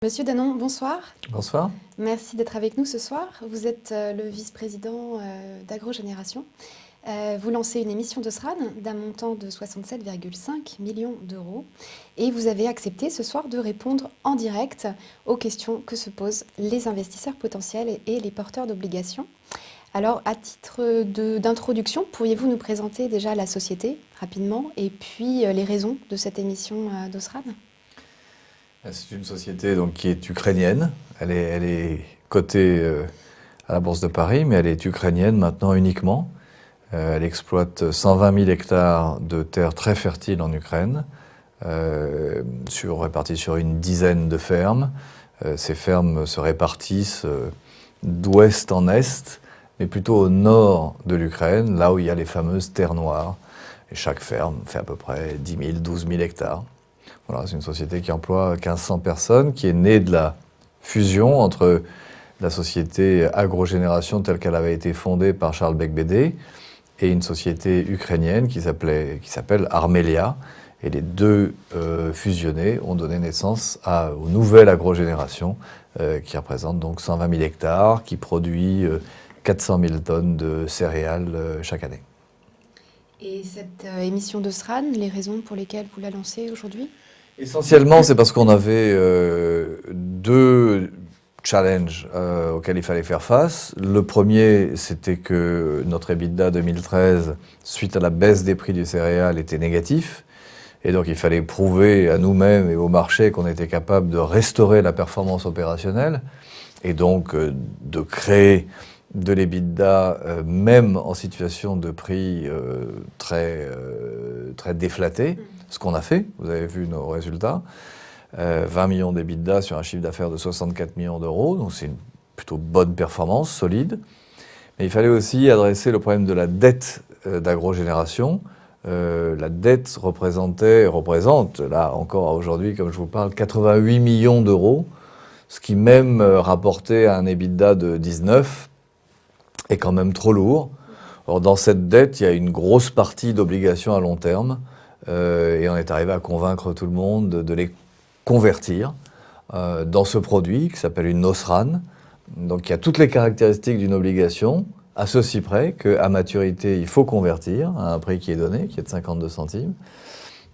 Monsieur Danon, bonsoir. Bonsoir. Merci d'être avec nous ce soir. Vous êtes le vice-président d'Agrogénération. Vous lancez une émission de SRAN d'un montant de 67,5 millions d'euros et vous avez accepté ce soir de répondre en direct aux questions que se posent les investisseurs potentiels et les porteurs d'obligations. Alors, à titre d'introduction, pourriez-vous nous présenter déjà la société rapidement et puis les raisons de cette émission d'Osran ? C'est une société donc, qui est ukrainienne. Elle est cotée à la Bourse de Paris, mais elle est ukrainienne maintenant uniquement. Elle exploite 120 000 hectares de terres très fertiles en Ukraine, réparties sur une dizaine de fermes. Ces fermes se répartissent d'ouest en est, mais plutôt au nord de l'Ukraine, là où il y a les fameuses terres noires. Et chaque ferme fait à peu près 10 000, 12 000 hectares. Voilà, c'est une société qui emploie 1500 personnes, qui est née de la fusion entre la société Agrogénération telle qu'elle avait été fondée par Charles Beigbeder et une société ukrainienne qui s'appelle Armelia. Et les deux fusionnés ont donné naissance aux nouvelles Agrogénération qui représente donc 120 000 hectares, qui produit 400 000 tonnes de céréales chaque année. Et cette émission de SRAN, les raisons pour lesquelles vous la lancez aujourd'hui ? Essentiellement, c'est parce qu'on avait deux challenges auxquels il fallait faire face. Le premier, c'était que notre EBITDA 2013, suite à la baisse des prix du céréal, était négatif. Et donc, il fallait prouver à nous-mêmes et au marché qu'on était capable de restaurer la performance opérationnelle et donc de créer de l'EBITDA, même en situation de prix très déflaté, ce qu'on a fait, vous avez vu nos résultats, 20 millions d'EBITDA sur un chiffre d'affaires de 64 millions d'euros, donc c'est une plutôt bonne performance, solide. Mais il fallait aussi adresser le problème de la dette d'Agrogénération. La dette représente, là encore aujourd'hui, comme je vous parle, 88 millions d'euros, ce qui même rapporté à un EBITDA de 19 est quand même trop lourd. Or, dans cette dette, il y a une grosse partie d'obligations à long terme et on est arrivé à convaincre tout le monde de les convertir dans ce produit qui s'appelle une OSRAN. Donc, il y a toutes les caractéristiques d'une obligation, à ceci près qu'à maturité, il faut convertir à un prix qui est donné, qui est de 52 centimes.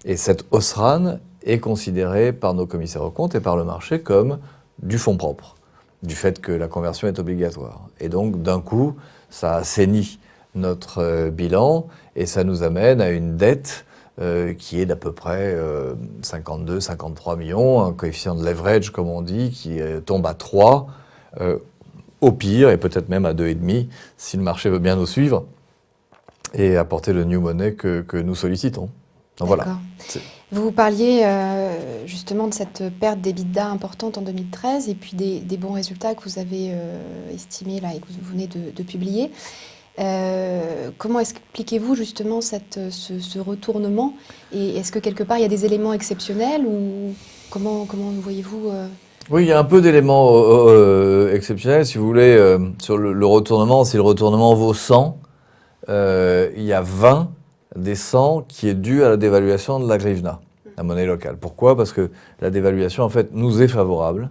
Et cette OSRAN est considérée par nos commissaires aux comptes et par le marché comme du fonds propre, du fait que la conversion est obligatoire. Et donc, d'un coup, ça assainit notre bilan et ça nous amène à une dette qui est d'à peu près 52-53 millions, un coefficient de leverage, comme on dit, qui tombe à 3, au pire, et peut-être même à 2,5, si le marché veut bien nous suivre, et apporter le new money que nous sollicitons. Donc voilà. Vous parliez justement de cette perte d'EBITDA importante en 2013 et puis des bons résultats que vous avez estimés là, et que vous venez de publier. Comment expliquez-vous justement ce retournement et est-ce que quelque part il y a des éléments exceptionnels ou comment voyez-vous Oui, il y a un peu d'éléments exceptionnels. Si vous voulez, sur le retournement, si le retournement vaut 100, il y a 20 des 100 qui est dû à la dévaluation de la hryvnia, la monnaie locale. Pourquoi ? Parce que la dévaluation, en fait, nous est favorable,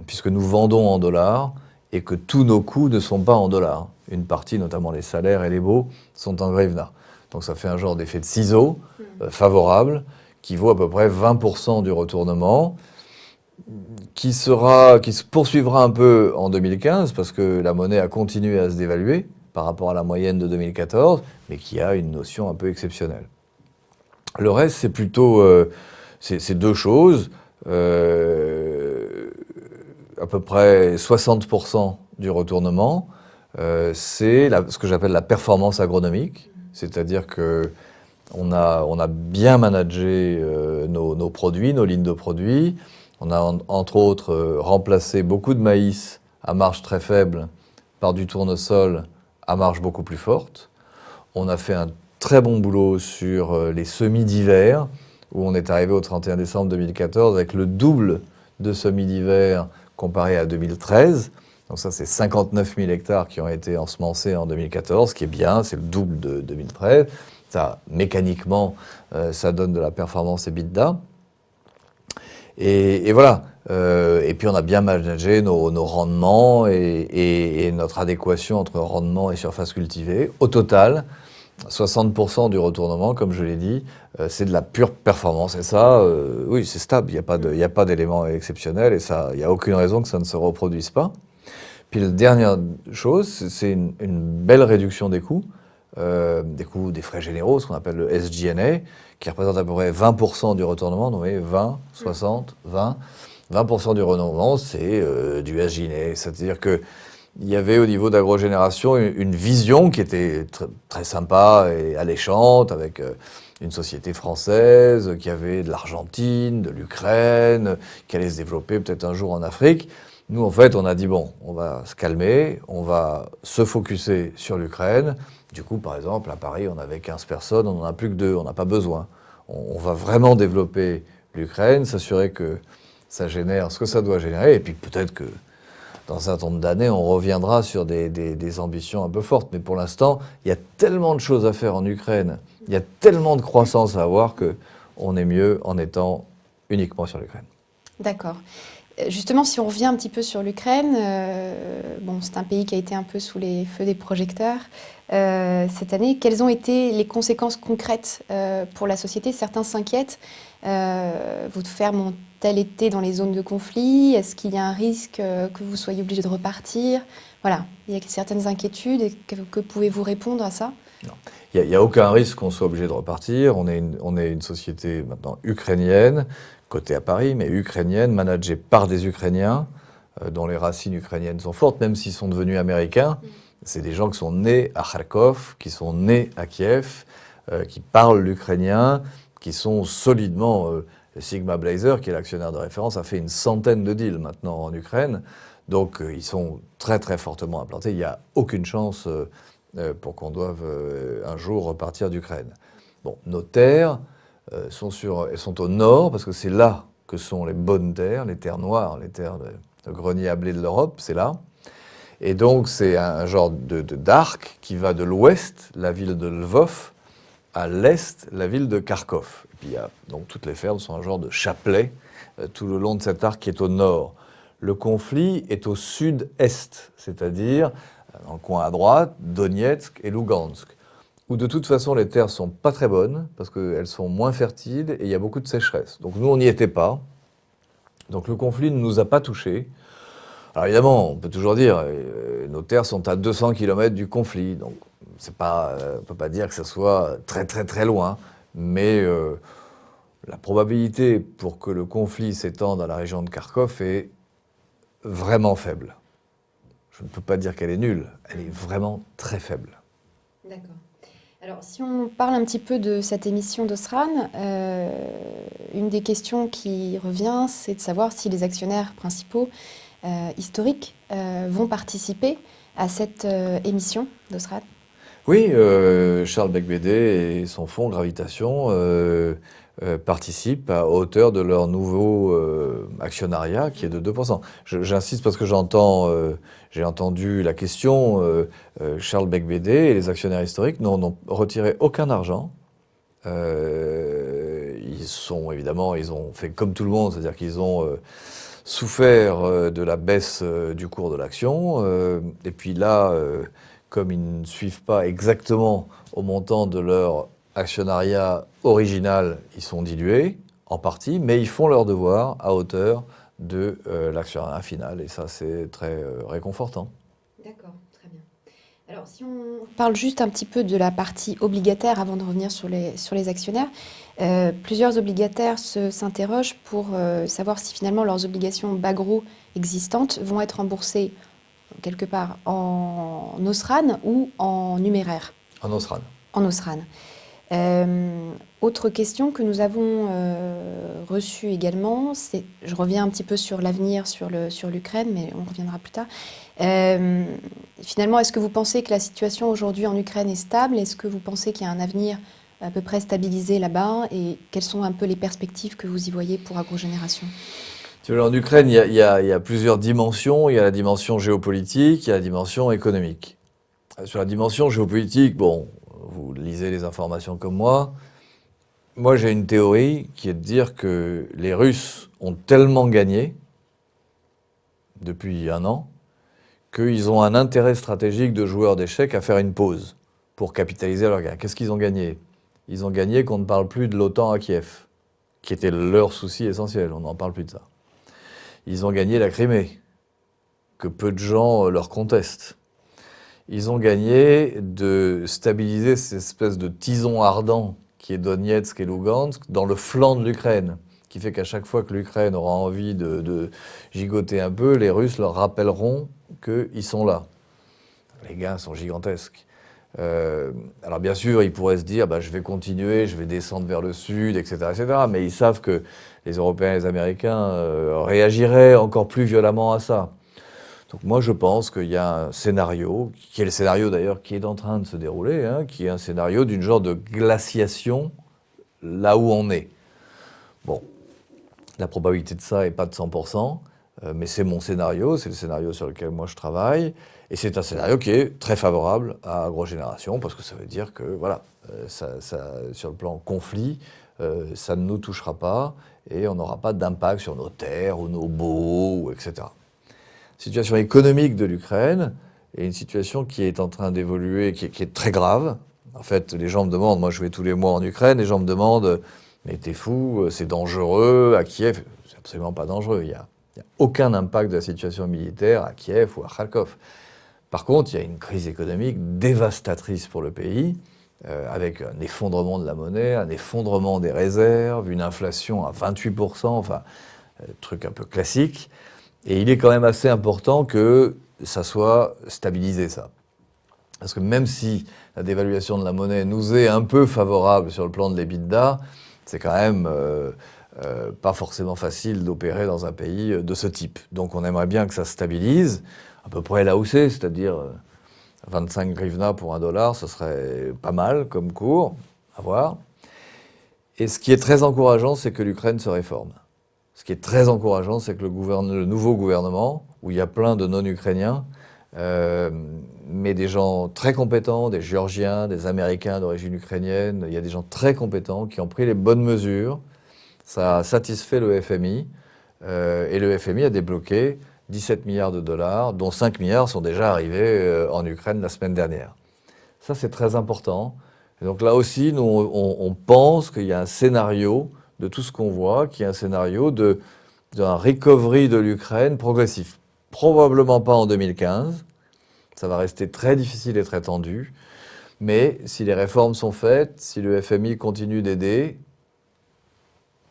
puisque nous vendons en dollars et que tous nos coûts ne sont pas en dollars. Une partie, notamment les salaires et les baux, sont en hryvnia. Donc ça fait un genre d'effet de ciseau favorable qui vaut à peu près 20% du retournement, qui se poursuivra un peu en 2015 parce que la monnaie a continué à se dévaluer par rapport à la moyenne de 2014, mais qui a une notion un peu exceptionnelle. Le reste, c'est plutôt c'est deux choses. À peu près 60% du retournement, c'est ce que j'appelle la performance agronomique, c'est-à-dire que on a bien managé nos produits, nos lignes de produits. On a entre autres remplacé beaucoup de maïs à marge très faible par du tournesol à marge beaucoup plus forte. On a fait un très bon boulot sur les semis d'hiver, où on est arrivé au 31 décembre 2014 avec le double de semis d'hiver comparé à 2013. Donc ça, c'est 59 000 hectares qui ont été ensemencés en 2014, ce qui est bien, c'est le double de 2013. Ça, mécaniquement, ça donne de la performance EBITDA. Et voilà. Et puis on a bien managé nos rendements et notre adéquation entre rendement et surface cultivée. Au total, 60% du retournement, comme je l'ai dit, c'est de la pure performance. Et ça, oui, c'est stable. Il y a pas d'éléments exceptionnels et ça, il n'y a aucune raison que ça ne se reproduise pas. Puis la dernière chose, c'est une belle réduction des coûts des frais généraux, ce qu'on appelle le SG&A, qui représente à peu près 20% du retournement. Donc, vous voyez, 20, 60, 20. 20% du retournement, c'est du SG&A. C'est-à-dire que il y avait au niveau d'Agrogénération une vision qui était très sympa et alléchante, avec une société française qui avait de l'Argentine, de l'Ukraine, qui allait se développer peut-être un jour en Afrique. Nous, en fait, on a dit, bon, on va se calmer, on va se focuser sur l'Ukraine. Du coup, par exemple, à Paris, on avait 15 personnes, on n'en a plus que 2, on n'a pas besoin. On va vraiment développer l'Ukraine, s'assurer que ça génère ce que ça doit générer, et puis peut-être que dans un certain nombre d'années, on reviendra sur des ambitions un peu fortes. Mais pour l'instant, il y a tellement de choses à faire en Ukraine, il y a tellement de croissance à avoir qu'on est mieux en étant uniquement sur l'Ukraine. D'accord. Justement, si on revient un petit peu sur l'Ukraine, bon, c'est un pays qui a été un peu sous les feux des projecteurs cette année. Quelles ont été les conséquences concrètes pour la société? Certains s'inquiètent. Votre ferme ont-elles été dans les zones de conflit? Est-ce qu'il y a un risque que vous soyez obligé de repartir? Voilà, il y a certaines inquiétudes. Et que pouvez-vous répondre à ça? Non. Il n'y a aucun risque qu'on soit obligé de repartir. On est une société maintenant ukrainienne, cotée à Paris, mais ukrainienne, managée par des Ukrainiens, dont les racines ukrainiennes sont fortes, même s'ils sont devenus américains. C'est des gens qui sont nés à Kharkov, qui sont nés à Kiev, qui parlent l'ukrainien, qui sont solidement... Sigma Blazer, qui est l'actionnaire de référence, a fait une centaine de deals maintenant en Ukraine. Donc ils sont très très fortement implantés. Il n'y a aucune chance pour qu'on doive un jour repartir d'Ukraine. Bon, nos terres elles sont au nord, parce que c'est là que sont les bonnes terres, les terres noires, les terres de grenier à blé de l'Europe, c'est là. Et donc c'est un genre d'arc qui va de l'ouest, la ville de Lvov, à l'est, la ville de Kharkov. Et puis donc toutes les fermes sont un genre de chapelet tout le long de cet arc qui est au nord. Le conflit est au sud-est, c'est-à-dire dans le coin à droite, Donetsk et Lugansk, où de toute façon les terres sont pas très bonnes, parce qu'elles sont moins fertiles et il y a beaucoup de sécheresse. Donc nous, on n'y était pas. Donc le conflit ne nous a pas touchés. Alors évidemment, on peut toujours dire, nos terres sont à 200 km du conflit, donc on ne peut pas dire que ce soit très très très loin, mais la probabilité pour que le conflit s'étende à la région de Kharkov est vraiment faible. Je ne peux pas dire qu'elle est nulle, elle est vraiment très faible. D'accord. Alors, si on parle un petit peu de cette émission d'Osran, une des questions qui revient, c'est de savoir si les actionnaires principaux historiques vont participer à cette émission d'Osran. Oui, Charles Becbédé et son fonds Gravitation participent à hauteur de leur nouveau actionnariat qui est de 2%. J'insiste parce que j'ai entendu la question, Charles Becbédé et les actionnaires historiques n'ont retiré aucun argent. Ils ont fait comme tout le monde, c'est-à-dire qu'ils ont souffert de la baisse du cours de l'action. Et puis là... comme ils ne suivent pas exactement au montant de leur actionnariat original, ils sont dilués, en partie, mais ils font leur devoir à hauteur de l'actionnariat final. Et ça, c'est très réconfortant. D'accord, très bien. Alors, si on parle juste un petit peu de la partie obligataire avant de revenir sur les actionnaires, plusieurs obligataires s'interrogent pour savoir si finalement leurs obligations Bagro existantes vont être remboursées quelque part en Osran ou en numéraire? En Osran. En Osran. Autre question que nous avons reçue également, c'est, je reviens un petit peu sur l'avenir, sur l'Ukraine, mais on reviendra plus tard. Finalement, est-ce que vous pensez que la situation aujourd'hui en Ukraine est stable? Est-ce que vous pensez qu'il y a un avenir à peu près stabilisé là-bas? Et quelles sont un peu les perspectives que vous y voyez pour Agrogénération? En Ukraine, il y a plusieurs dimensions. Il y a la dimension géopolitique, il y a la dimension économique. Sur la dimension géopolitique, bon, vous lisez les informations comme moi, Moi, j'ai une théorie qui est de dire que les Russes ont tellement gagné depuis un an qu'ils ont un intérêt stratégique de joueurs d'échecs à faire une pause pour capitaliser leur gain. Qu'est-ce qu'ils ont gagné? Ils ont gagné qu'on ne parle plus de l'OTAN à Kiev, qui était leur souci essentiel. On n'en parle plus de ça. Ils ont gagné la Crimée, que peu de gens leur contestent. Ils ont gagné de stabiliser cette espèce de tison ardent qui est Donetsk et Lugansk dans le flanc de l'Ukraine, qui fait qu'à chaque fois que l'Ukraine aura envie de gigoter un peu, les Russes leur rappelleront qu'ils sont là. Les gains sont gigantesques. Alors bien sûr, ils pourraient se dire je vais continuer, je vais descendre vers le sud, etc., etc. Mais ils savent que les Européens et les Américains réagiraient encore plus violemment à ça. Donc moi, je pense qu'il y a un scénario, qui est le scénario d'ailleurs qui est en train de se dérouler, qui est un scénario d'une genre de glaciation là où on est. Bon, la probabilité de ça n'est pas de 100%, mais c'est mon scénario, c'est le scénario sur lequel moi je travaille, et c'est un scénario qui est très favorable à Agrogénération, parce que ça veut dire que, voilà, sur le plan conflit, ça ne nous touchera pas, et on n'aura pas d'impact sur nos terres, ou nos baux, etc. Situation économique de l'Ukraine est une situation qui est en train d'évoluer, qui est très grave. En fait, les gens me demandent, moi je vais tous les mois en Ukraine, les gens me demandent, mais t'es fou, c'est dangereux à Kiev. C'est absolument pas dangereux, il n'y a aucun impact de la situation militaire à Kiev ou à Kharkov. Par contre, il y a une crise économique dévastatrice pour le pays, avec un effondrement de la monnaie, un effondrement des réserves, une inflation à 28%, enfin, truc un peu classique. Et il est quand même assez important que ça soit stabilisé, ça. Parce que même si la dévaluation de la monnaie nous est un peu favorable sur le plan de l'EBITDA, c'est quand même pas forcément facile d'opérer dans un pays de ce type. Donc on aimerait bien que ça se stabilise, à peu près là où c'est-à-dire 25 hryvnia pour $1, ce serait pas mal comme cours, à voir. Et ce qui est très encourageant, c'est que l'Ukraine se réforme. Ce qui est très encourageant, c'est que le nouveau gouvernement, où il y a plein de non-ukrainiens, mais des gens très compétents, des Géorgiens, des Américains d'origine ukrainienne, il y a des gens très compétents qui ont pris les bonnes mesures. Ça a satisfait le FMI, et le FMI a débloqué 17 milliards de dollars, dont 5 milliards sont déjà arrivés en Ukraine la semaine dernière. Ça, c'est très important. Et donc là aussi, nous, on pense qu'il y a un scénario de tout ce qu'on voit, qui est un scénario d'un recovery de l'Ukraine progressif. Probablement pas en 2015, ça va rester très difficile et très tendu, mais si les réformes sont faites, si le FMI continue d'aider,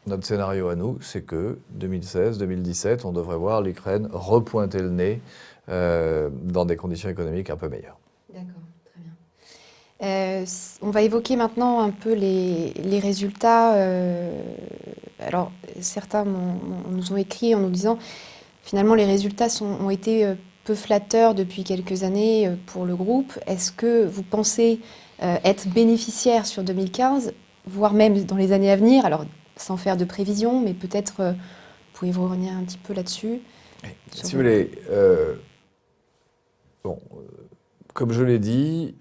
notre scénario à nous, c'est que 2016-2017, on devrait voir l'Ukraine repointer le nez dans des conditions économiques un peu meilleures. D'accord, très bien. On va évoquer maintenant un peu les résultats. Alors, certains nous ont écrit en nous disant, finalement, les résultats ont été peu flatteurs depuis quelques années pour le groupe. Est-ce que vous pensez être bénéficiaire sur 2015, voire même dans les années à venir? Alors, sans faire de prévision, mais peut-être pouvez-vous revenir un petit peu là-dessus? Si vous voulez, comme je l'ai dit,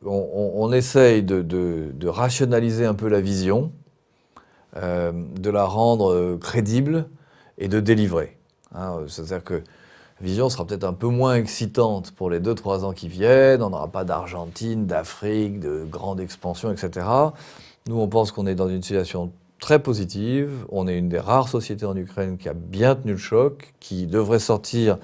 on essaye de rationaliser un peu la vision, de la rendre crédible et de délivrer. C'est-à-dire que la vision sera peut-être un peu moins excitante pour les 2-3 ans qui viennent, on n'aura pas d'Argentine, d'Afrique, de grande expansion, etc. Nous, on pense qu'on est dans une situation très positive. On est une des rares sociétés en Ukraine qui a bien tenu le choc, qui devrait sortir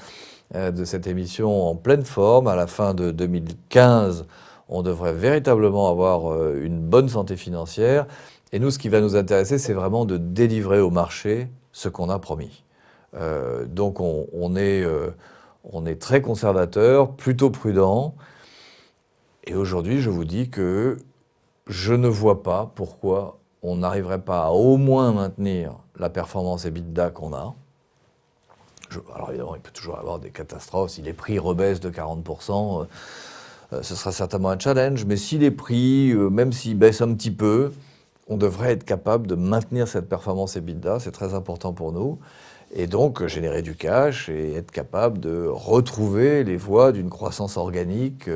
de cette émission en pleine forme. À la fin de 2015, on devrait véritablement avoir une bonne santé financière. Et nous, ce qui va nous intéresser, c'est vraiment de délivrer au marché ce qu'on a promis. Donc, on est très conservateur, plutôt prudent. Et aujourd'hui, je vous dis que je ne vois pas pourquoi on n'arriverait pas à au moins maintenir la performance EBITDA qu'on a. Alors évidemment, il peut toujours y avoir des catastrophes. Si les prix rebaissent de 40%, ce sera certainement un challenge. Mais si les prix, même s'ils baissent un petit peu, on devrait être capable de maintenir cette performance EBITDA. C'est très important pour nous. et donc générer du cash et être capable de retrouver les voies d'une croissance organique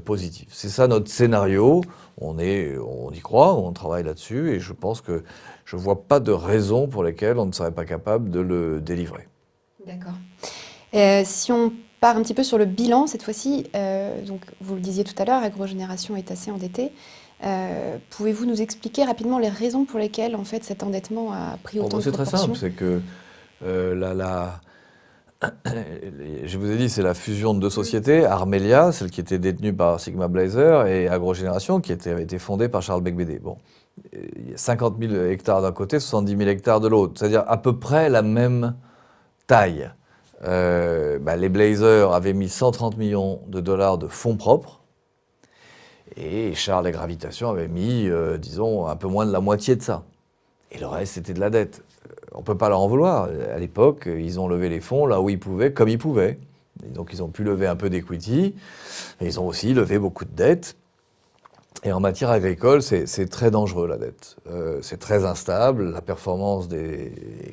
positive. C'est ça notre scénario, on y croit, on travaille là-dessus, et je pense que je ne vois pas de raison pour lesquelles on ne serait pas capable de le délivrer. D'accord. Si on part un petit peu sur le bilan cette fois-ci, donc vous le disiez tout à l'heure, Agrogénération est assez endettée. Pouvez-vous nous expliquer rapidement les raisons pour lesquelles en fait cet endettement a pris autant de C'est très proportions? simple, c'est que je vous ai dit, c'est la fusion de deux sociétés, Armelia, celle qui était détenue par Sigma Blazer, et Agrogénération, qui avait été fondée par Charles Becbédé. Bon, il y a 50 000 hectares d'un côté, 70 000 hectares de l'autre, c'est-à-dire à peu près la même taille. Les Blazers avaient mis 130 millions de dollars de fonds propres, et Charles et Gravitation avaient mis, disons, un peu moins de la moitié de ça. Et le reste, c'était de la dette. On ne peut pas leur en vouloir. À l'époque, ils ont levé les fonds là où ils pouvaient, comme ils pouvaient. Et donc, ils ont pu lever un peu d'equity. Ils ont aussi levé beaucoup de dettes. Et en matière agricole, c'est très dangereux, la dette. C'est très instable. La performance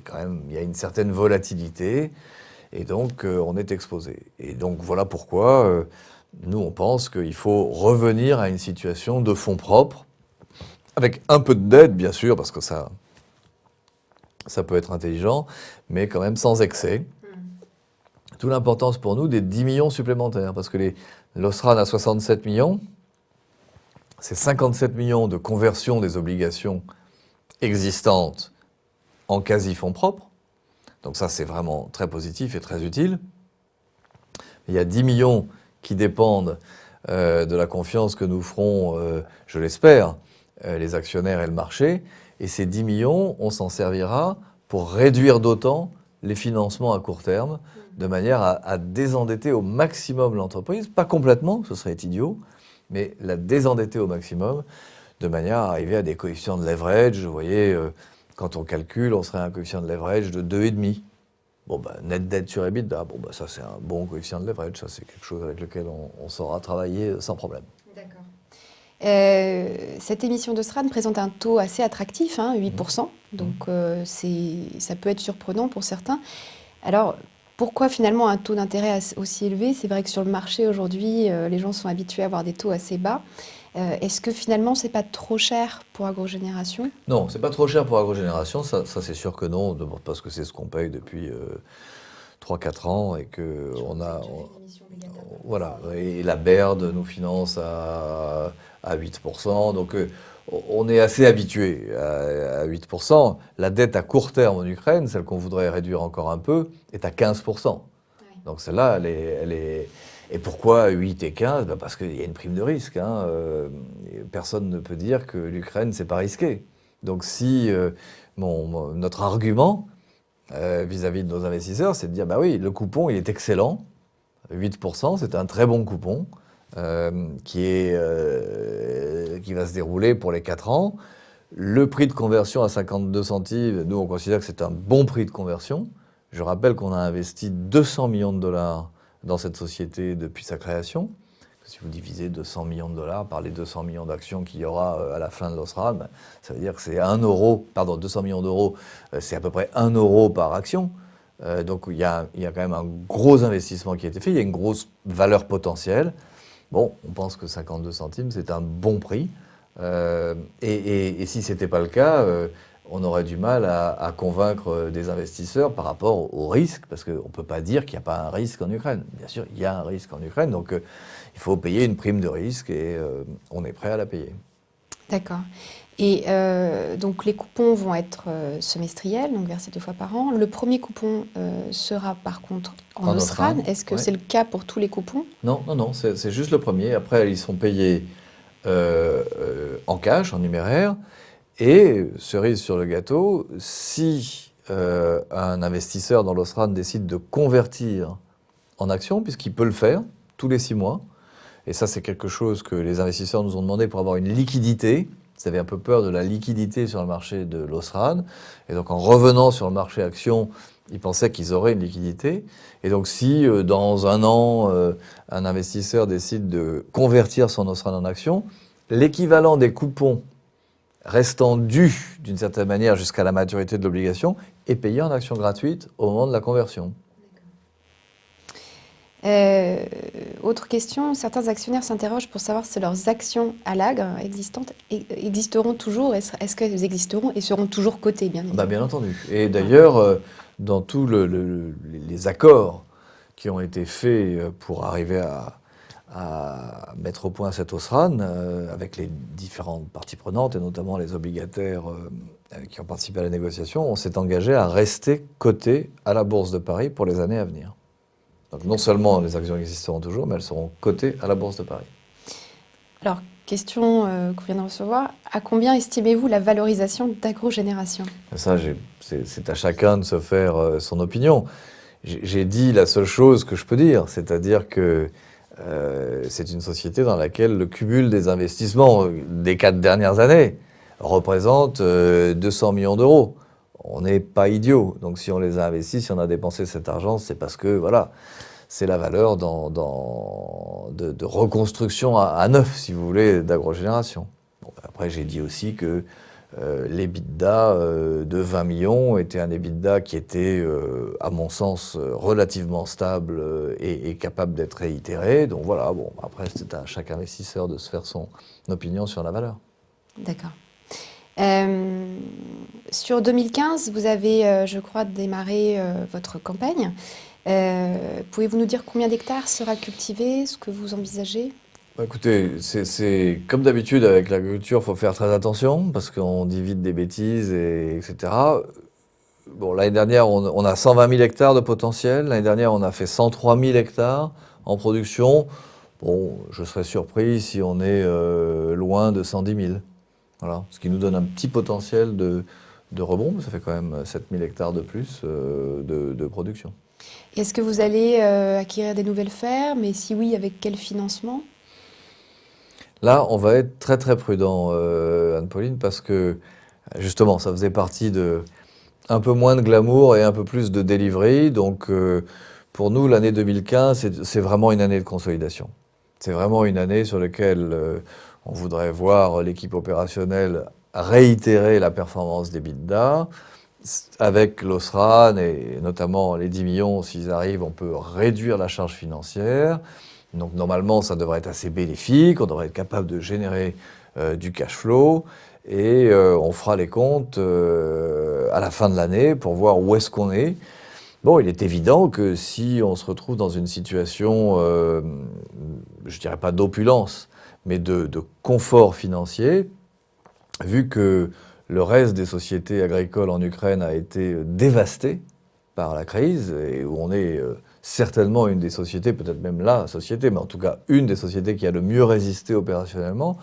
quand même, il y a une certaine volatilité. Et donc, on est exposé. Et donc, voilà pourquoi nous, on pense qu'il faut revenir à une situation de fonds propres, avec un peu de dette, bien sûr, parce que ça peut être intelligent, mais quand même sans excès. Toute l'importance pour nous des 10 millions supplémentaires, parce que l'Osran a 67 millions, c'est 57 millions de conversion des obligations existantes en quasi-fonds propres. Donc ça, c'est vraiment très positif et très utile. Il y a 10 millions qui dépendent de la confiance que nous feront, je l'espère, les actionnaires et le marché. Et ces 10 millions, on s'en servira pour réduire d'autant les financements à court terme, de manière à désendetter au maximum l'entreprise, pas complètement, ce serait idiot, mais la désendetter au maximum, de manière à arriver à des coefficients de leverage. Vous voyez, quand on calcule, on serait à un coefficient de leverage de 2,5. Bon, net dette sur EBITDA, ça c'est un bon coefficient de leverage, ça c'est quelque chose avec lequel on saura travailler sans problème. D'accord. Cette émission d'Osran présente un taux assez attractif, 8%, donc ça peut être surprenant pour certains. Alors, pourquoi finalement un taux d'intérêt aussi élevé? C'est vrai que sur le marché aujourd'hui, les gens sont habitués à avoir des taux assez bas. Est-ce que finalement, c'est pas trop cher pour Agrogénération? Non, c'est pas trop cher pour Agrogénération, ça c'est sûr que non, parce que c'est ce qu'on paye depuis 3-4 ans et que voilà, et la Baird nous finance à 8%, donc on est assez habitué à 8%. La dette à court terme en Ukraine, celle qu'on voudrait réduire encore un peu, est à 15%. Ouais. Donc celle-là, elle est... Et pourquoi 8 et 15 ? Parce qu'il y a une prime de risque. Personne ne peut dire que l'Ukraine, c'est pas risqué. Donc si notre argument vis-à-vis de nos investisseurs, c'est de dire, oui, le coupon, il est excellent. 8%, c'est un très bon coupon qui va se dérouler pour les 4 ans. Le prix de conversion à 52 centimes, nous, on considère que c'est un bon prix de conversion. Je rappelle qu'on a investi 200 millions de dollars dans cette société depuis sa création. Si vous divisez 200 millions de dollars par les 200 millions d'actions qu'il y aura à la fin de l'Osran, ça veut dire que c'est 200 millions d'euros, c'est à peu près 1 euro par action. Donc il y a quand même un gros investissement qui a été fait, il y a une grosse valeur potentielle. Bon, on pense que 52 centimes, c'est un bon prix. Et si ce n'était pas le cas, on aurait du mal à convaincre des investisseurs par rapport au risque, parce qu'on ne peut pas dire qu'il n'y a pas un risque en Ukraine. Bien sûr, il y a un risque en Ukraine, donc il faut payer une prime de risque et on est prêt à la payer. D'accord. Et donc les coupons vont être semestriels, donc versés 2 fois par an. Le premier coupon sera par contre en Osran. Est-ce que c'est le cas pour tous les coupons? Non, c'est juste le premier. Après, ils sont payés en cash, en numéraire. Et, cerise sur le gâteau, si un investisseur dans l'Osran décide de convertir en actions, puisqu'il peut le faire tous les 6 mois, et ça c'est quelque chose que les investisseurs nous ont demandé pour avoir une liquidité. Ils avaient un peu peur de la liquidité sur le marché de l'Osran, et donc en revenant sur le marché actions, ils pensaient qu'ils auraient une liquidité. Et donc si dans 1 an, un investisseur décide de convertir son Osran en actions, l'équivalent des coupons restant dû d'une certaine manière jusqu'à la maturité de l'obligation est payé en action gratuite au moment de la conversion. Autre question, certains actionnaires s'interrogent pour savoir si leurs actions à l'Agre existantes existeront toujours, est-ce qu'elles existeront et seront toujours cotées, bien évidemment. Bien entendu. Et d'ailleurs, dans tous les accords qui ont été faits pour arriver à mettre au point cette OSRAN, avec les différentes parties prenantes, et notamment les obligataires qui ont participé à la négociation, on s'est engagé à rester cotés à la Bourse de Paris pour les années à venir. Donc non seulement les actions existeront toujours, mais elles seront cotées à la Bourse de Paris. Alors, question qu'on vient de recevoir, à combien estimez-vous la valorisation d'Agrogénération ? Ça, c'est à chacun de se faire son opinion. J'ai dit la seule chose que je peux dire, c'est-à-dire que c'est une société dans laquelle le cumul des investissements des 4 dernières années représente 200 millions d'euros. On n'est pas idiot. Donc si on les a investis, si on a dépensé cet argent, c'est parce que voilà, c'est la valeur de reconstruction à neuf, si vous voulez, d'Agrogénération. Bon, après, j'ai dit aussi que l'EBITDA de 20 millions était un EBITDA qui était, à mon sens, relativement stable et capable d'être réitéré. Donc voilà, bon, après, c'est à chaque investisseur de se faire son opinion sur la valeur. D'accord. Sur 2015, vous avez, je crois, démarré votre campagne. Pouvez-vous nous dire combien d'hectares sera cultivé, ce que vous envisagez ? Écoutez, c'est comme d'habitude avec l'agriculture, il faut faire très attention parce qu'on dit vite des bêtises, etc. Bon, l'année dernière, on a 120 000 hectares de potentiel. L'année dernière, on a fait 103 000 hectares en production. Bon, je serais surpris si on est loin de 110 000. Voilà, ce qui nous donne un petit potentiel de rebond, mais ça fait quand même 7 000 hectares de plus de production. Est-ce que vous allez acquérir des nouvelles fermes? Et si oui, avec quel financement? Là, on va être très très prudent, Anne-Pauline, parce que justement, ça faisait partie de un peu moins de glamour et un peu plus de delivery. Donc, pour nous, l'année 2015, c'est vraiment une année de consolidation. C'est vraiment une année sur laquelle on voudrait voir l'équipe opérationnelle réitérer la performance des EBITDA. Avec l'OSRAN et notamment les 10 millions, s'ils arrivent, on peut réduire la charge financière. Donc normalement, ça devrait être assez bénéfique, on devrait être capable de générer du cash flow et on fera les comptes à la fin de l'année pour voir où est-ce qu'on est. Bon, il est évident que si on se retrouve dans une situation, je dirais pas d'opulence, mais de confort financier, vu que le reste des sociétés agricoles en Ukraine a été dévasté par la crise et où on est certainement une des sociétés, peut-être même la société, mais en tout cas une des sociétés qui a le mieux résisté opérationnellement,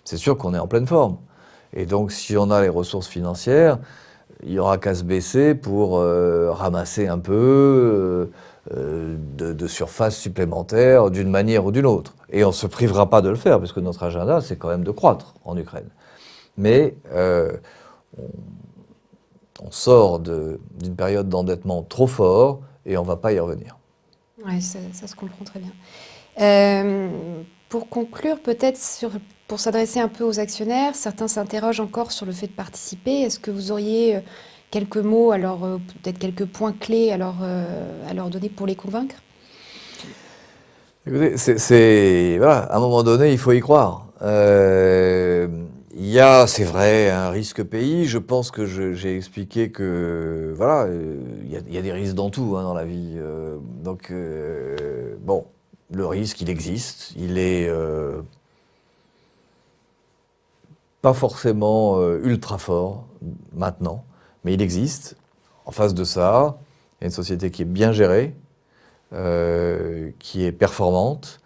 c'est sûr qu'on est en pleine forme. Et donc si on a les ressources financières, il n'y aura qu'à se baisser pour ramasser un peu de surface supplémentaire d'une manière ou d'une autre. Et on ne se privera pas de le faire, parce que notre agenda, c'est quand même de croître en Ukraine. Mais on sort d'une période d'endettement trop fort et on ne va pas y revenir. Oui, ça se comprend très bien. Pour conclure, peut-être pour s'adresser un peu aux actionnaires, certains s'interrogent encore sur le fait de participer. Est-ce que vous auriez quelques mots, alors peut-être quelques points clés à leur donner pour les convaincre? Écoutez, voilà, à un moment donné, il faut y croire. Il y a, c'est vrai, un risque pays. Je pense que j'ai expliqué que, voilà, il y a des risques dans tout, hein, dans la vie. Donc, bon, le risque, il existe. Il est pas forcément ultra fort maintenant, mais il existe. En face de ça, il y a une société qui est bien gérée, qui est performante.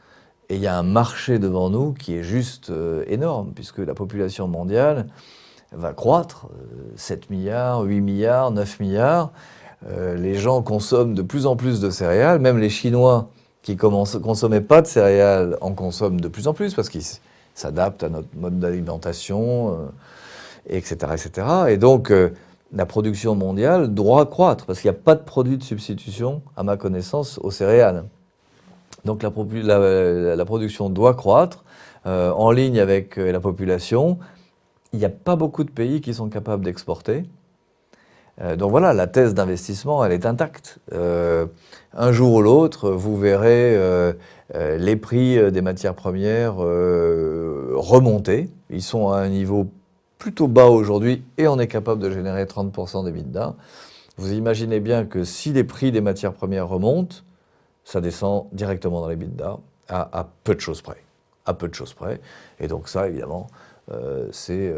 Et il y a un marché devant nous qui est juste énorme, puisque la population mondiale va croître, 7 milliards, 8 milliards, 9 milliards. Les gens consomment de plus en plus de céréales, même les Chinois qui ne consommaient pas de céréales en consomment de plus en plus, parce qu'ils s'adaptent à notre mode d'alimentation, etc., etc. Et donc, la production mondiale doit croître, parce qu'il n'y a pas de produit de substitution, à ma connaissance, aux céréales. Donc la production doit croître en ligne avec la population il n'y a pas beaucoup de pays qui sont capables d'exporter. Donc voilà, la thèse d'investissement, elle est intacte. Un jour ou l'autre, vous verrez les prix des matières premières remonter. Ils sont à un niveau plutôt bas aujourd'hui et on est capable de générer 30% d'EBITDA. Vous imaginez bien que si les prix des matières premières remontent, ça descend directement dans l'EBITDA à peu de choses près. À peu de choses près. Et donc ça, évidemment, c'est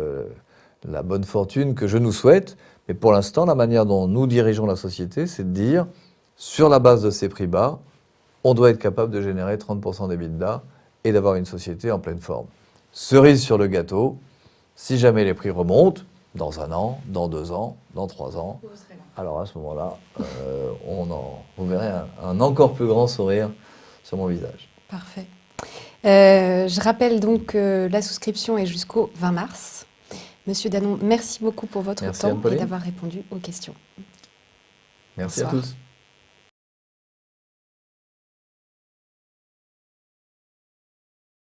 la bonne fortune que je nous souhaite. Mais pour l'instant, la manière dont nous dirigeons la société, c'est de dire, sur la base de ces prix bas, on doit être capable de générer 30% d'EBITDA et d'avoir une société en pleine forme. Cerise sur le gâteau, si jamais les prix remontent, dans 1 an, dans 2 ans, dans 3 ans, alors à ce moment-là, vous verrez un encore plus grand sourire sur mon visage. Parfait. Je rappelle donc que la souscription est jusqu'au 20 mars. Monsieur Danon, merci beaucoup pour votre temps et d'avoir répondu aux questions. Merci à tous.